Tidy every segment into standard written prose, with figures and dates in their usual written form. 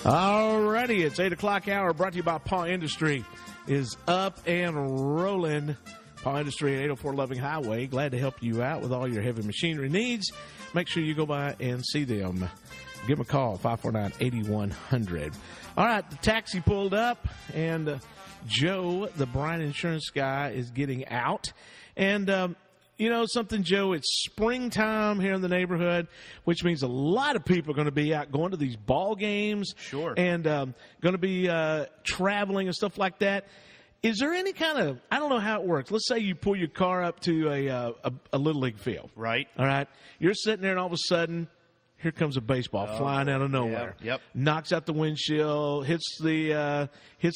Alrighty, it's 8 o'clock hour, brought to you by Paw Industry, is up and rolling. Paw Industry at 804 Loving Highway. Glad to help you out with all your heavy machinery needs. Make sure you go by and see them. Give them a call, 549-8100. All right, the taxi pulled up, and Joe, the Bryant Insurance guy, is getting out. And, you know something, Joe, it's springtime here in the neighborhood, which means a lot of people are going to be out going to these ball games. Sure. And going to be traveling and stuff like that. Is there any kind of, I don't know how it works. Let's say you pull your car up to a Little League field. Right. All right. You're sitting there, and all of a sudden, here comes a baseball flying out of nowhere. Yep. Knocks out the windshield, hits the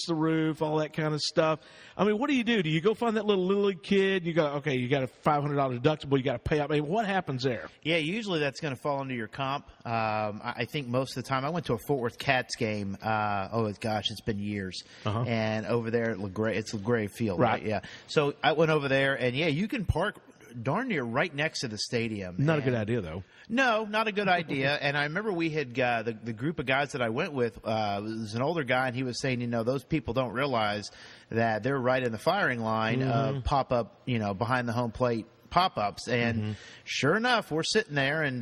roof, all that kind of stuff. I mean, what do? Do you go find that little League kid? You go, okay, you got a $500 deductible. You got to pay up. I mean, what happens there? Yeah, usually that's going to fall under your comp. I think most of the time, I went to a Fort Worth Cats game. It's been years. Uh-huh. And over there at LaGray, it's LaGray Field, right? Yeah. So I went over there, and yeah, you can park darn near right next to the stadium. Not a good idea, though. No, not a good idea. And I remember we had the group of guys that I went with was an older guy, and he was saying, those people don't realize that they're right in the firing line of pop-up, behind the home plate pop-ups. And sure enough, we're sitting there, and,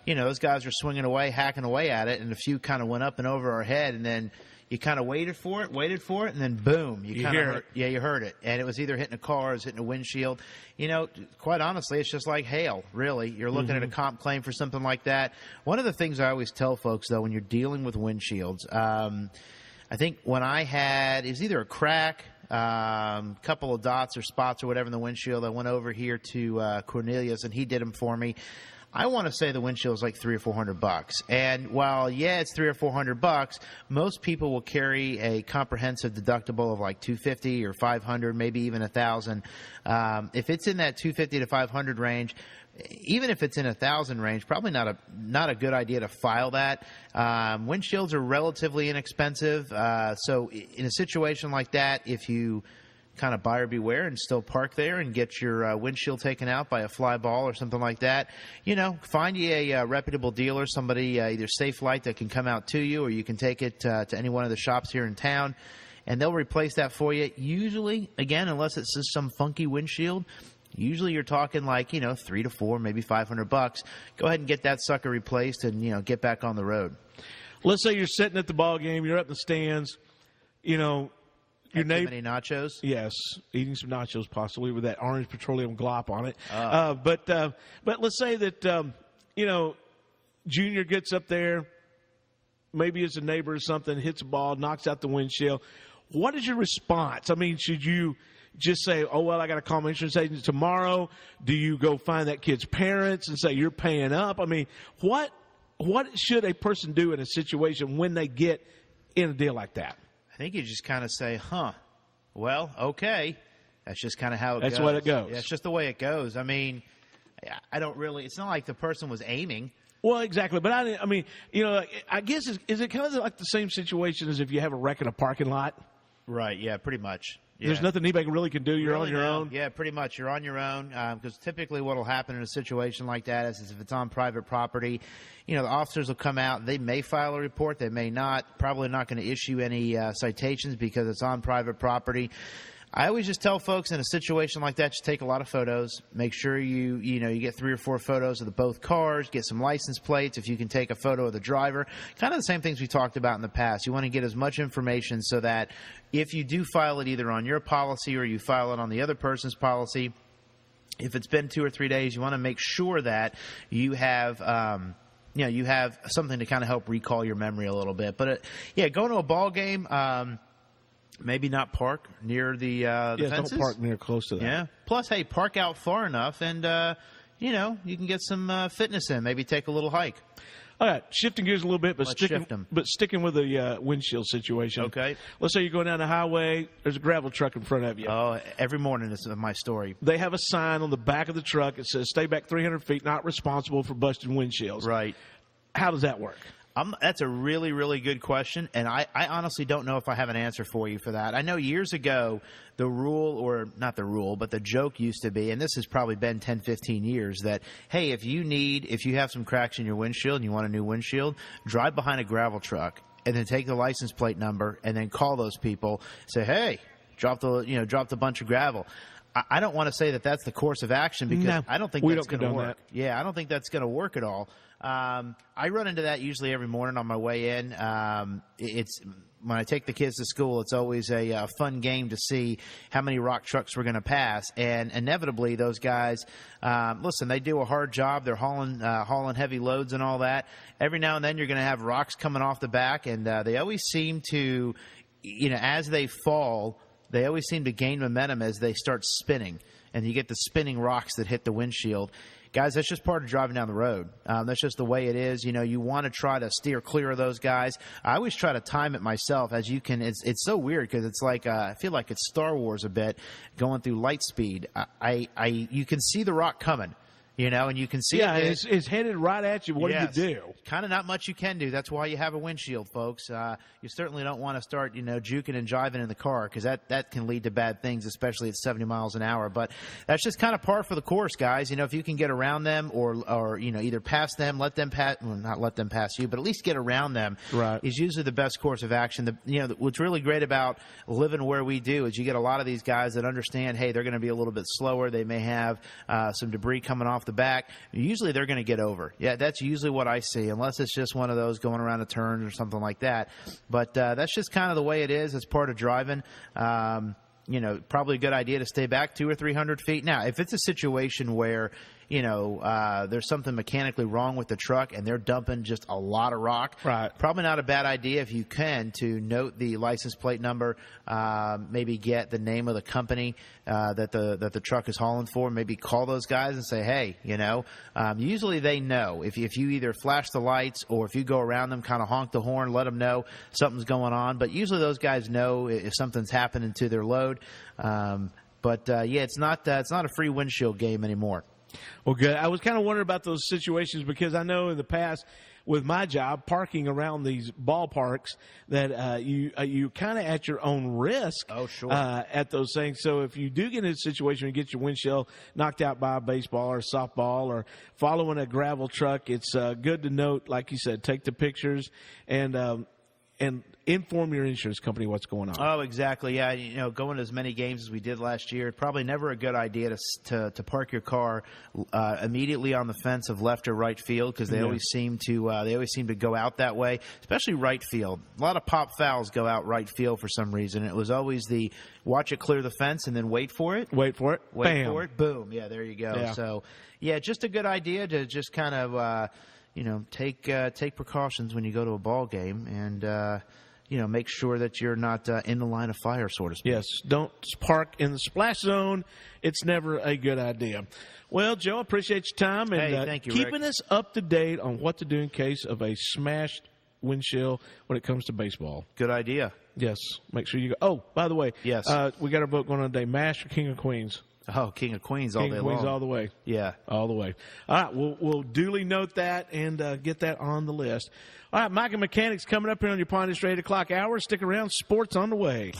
those guys are swinging away, hacking away at it, and a few kind of went up and over our head, and then you kind of waited for it, and then boom, you kind of heard it. Yeah, you heard it. And it was either hitting a car or it was hitting a windshield. Quite honestly, it's just like hail, really. You're looking at a comp claim for something like that. One of the things I always tell folks, though, when you're dealing with windshields, I think when I had, it was either a crack, couple of dots or spots or whatever in the windshield, I went over here to Cornelius, and he did them for me. I want to say the windshield is like $300 or $400. And while, it's $300 or $400, most people will carry a comprehensive deductible of like $250 or $500, maybe even $1,000. If it's in that $250 to $500 range, even if it's in $1,000 range, probably not a good idea to file that. Windshields are relatively inexpensive. So in a situation like that, if you kind of buyer beware and still park there and get your windshield taken out by a fly ball or something like that, find you a reputable dealer, somebody, either Safe Light that can come out to you, or you can take it to any one of the shops here in town, and they'll replace that for you. Usually, again, unless it's just some funky windshield, usually you're talking like, $300 to $400, maybe $500. Go ahead and get that sucker replaced and, get back on the road. Let's say you're sitting at the ball game, you're up in the stands, Your neighbor, many nachos? Yes, eating some nachos possibly with that orange petroleum glop on it. But let's say that Junior gets up there, maybe it's a neighbor or something, hits a ball, knocks out the windshield. What is your response? I mean, should you just say, "Oh well, I got to call my insurance agent tomorrow"? Do you go find that kid's parents and say you're paying up? I mean, what should a person do in a situation when they get in a deal like that? I think you just kind of say, well, okay. That's just kind of how it goes. That's what it goes. Yeah, it's just the way it goes. I mean, I don't really – it's not like the person was aiming. Well, exactly. But, I guess is it kind of like the same situation as if you have a wreck in a parking lot? Right, yeah, pretty much. Yeah. There's nothing anybody really can do. You're on your own. Yeah, pretty much. You're on your own because typically what will happen in a situation like that is if it's on private property, the officers will come out. They may file a report. They may not. Probably not going to issue any citations because it's on private property. I always just tell folks in a situation like that, just take a lot of photos. Make sure you get 3 or 4 photos of both cars. Get some license plates if you can take a photo of the driver. Kind of the same things we talked about in the past. You want to get as much information so that if you do file it either on your policy or you file it on the other person's policy, if it's been 2 or 3 days, you want to make sure that you have you have something to kind of help recall your memory a little bit. But going to a ball game. Maybe not park near the fences. Don't park near close to that. Yeah. Plus, hey, park out far enough, and you can get some fitness in. Maybe take a little hike. All right, shifting gears a little bit, but sticking with the windshield situation. Okay. Let's say you're going down the highway. There's a gravel truck in front of you. Oh, every morning is my story. They have a sign on the back of the truck that says, "Stay back 300 feet. Not responsible for busted windshields." Right. How does that work? That's a really, really good question, and I honestly don't know if I have an answer for you for that. I know years ago the rule, or not the rule, but the joke used to be, and this has probably been 10, 15 years, that, hey, if you have some cracks in your windshield and you want a new windshield, drive behind a gravel truck and then take the license plate number and then call those people, say, hey, dropped a bunch of gravel. I don't want to say that that's the course of action because I don't think that's going to work. Yeah, I don't think that's going to work at all. I run into that usually every morning on my way in. It's when I take the kids to school, it's always a fun game to see how many rock trucks we're going to pass. And inevitably, those guys, listen, they do a hard job. They're hauling heavy loads and all that. Every now and then, you're going to have rocks coming off the back, and they always seem to, as they fall, they always seem to gain momentum as they start spinning, and you get the spinning rocks that hit the windshield. Guys, that's just part of driving down the road. That's just the way it is. You want to try to steer clear of those guys. I always try to time it myself as you can. It's so weird because it's like I feel like it's Star Wars a bit going through light speed. You can see the rock coming. And you can see it's headed right at you. What do you do? Kind of not much you can do. That's why you have a windshield, folks. You certainly don't want to start, juking and jiving in the car because that can lead to bad things, especially at 70 miles an hour. But that's just kind of par for the course, guys. If you can get around them or either pass them, not let them pass you, but at least get around them is usually the best course of action. What's really great about living where we do is you get a lot of these guys that understand, hey, they're going to be a little bit slower. They may have some debris coming off the back. Usually they're going to get over. Yeah, that's usually what I see, unless it's just one of those going around a turn or something like that. But that's just kind of the way it is. It's part of driving. Probably a good idea to stay back 200 or 300 feet. Now, if it's a situation where there's something mechanically wrong with the truck and they're dumping just a lot of rock. Right. Probably not a bad idea if you can to note the license plate number, maybe get the name of the company that the truck is hauling for. Maybe call those guys and say, hey, usually they know. If you either flash the lights or if you go around them, kind of honk the horn, let them know something's going on. But usually those guys know if something's happening to their load. It's not a free windshield game anymore. Well, good. I was kind of wondering about those situations because I know in the past with my job, parking around these ballparks, that you kind of at your own risk at those things. So if you do get in a situation where you get your windshield knocked out by a baseball or softball or following a gravel truck, it's good to note, like you said, take the pictures and inform your insurance company what's going on. Oh, exactly. Yeah, going to as many games as we did last year, probably never a good idea to park your car immediately on the fence of left or right field because they always seem to go out that way, especially right field. A lot of pop fouls go out right field for some reason. It was always the watch it clear the fence and then wait for it. Wait for it. Wait for it. Boom. Yeah, there you go. Yeah. So, just a good idea to just kind of take precautions when you go to a ball game and make sure that you're not in the line of fire, so to speak. Yes, don't park in the splash zone. It's never a good idea. Well, Joe, I appreciate your time and thank you, keeping Rick. us up to date on what to do in case of a smashed windshield when it comes to baseball. Good idea. Yes, make sure you go. Oh, by the way, yes, we got our vote going on today, MASH or King of Queens? Oh, King of Queens all day long. King of Queens all the way. Yeah. All the way. All right, we'll duly note that and get that on the list. All right, Mike and Mechanics coming up here on your Pond Industry 8 o'clock hour. Stick around. Sports on the way.